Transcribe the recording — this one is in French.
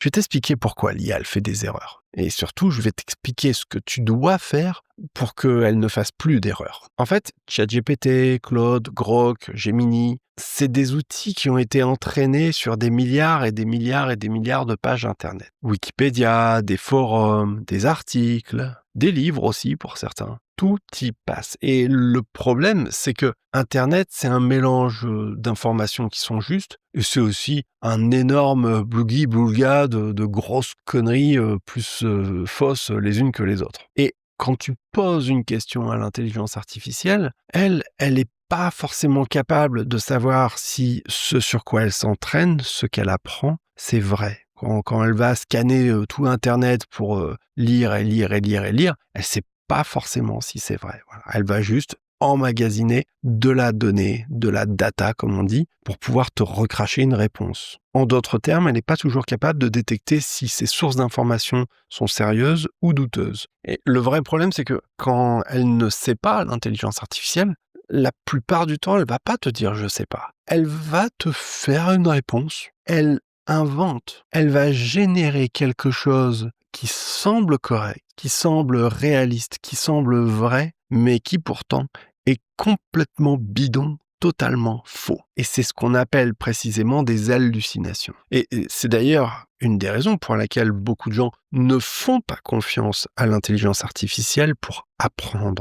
Je vais t'expliquer pourquoi l'IA elle fait des erreurs. Et surtout, je vais t'expliquer ce que tu dois faire pour qu'elle ne fasse plus d'erreurs. En fait, ChatGPT, Claude, Grok, Gemini, c'est des outils qui ont été entraînés sur des milliards et des milliards et des milliards de pages Internet. Wikipédia, des forums, des articles, des livres aussi pour certains. Tout y passe. Et le problème, c'est que Internet, c'est un mélange d'informations qui sont justes, et c'est aussi un énorme bougui-boulga de grosses conneries plus fausses les unes que les autres. Et quand tu poses une question à l'intelligence artificielle, elle est pas forcément capable de savoir si ce sur quoi elle s'entraîne, ce qu'elle apprend, c'est vrai. Quand elle va scanner tout Internet pour lire et lire et lire et lire, elle sait pas forcément si c'est vrai. Voilà. Elle va juste emmagasiner de la donnée, de la data, comme on dit, pour pouvoir te recracher une réponse. En d'autres termes, elle n'est pas toujours capable de détecter si ces sources d'informations sont sérieuses ou douteuses. Et le vrai problème, c'est que quand elle ne sait pas, l'intelligence artificielle, la plupart du temps, elle va pas te dire « je sais pas ». Elle va te faire une réponse. Elle invente. Elle va générer quelque chose qui semble correct, qui semble réaliste, qui semble vrai, mais qui pourtant est complètement bidon, totalement faux. Et c'est ce qu'on appelle précisément des hallucinations. Et c'est d'ailleurs une des raisons pour laquelle beaucoup de gens ne font pas confiance à l'intelligence artificielle pour apprendre.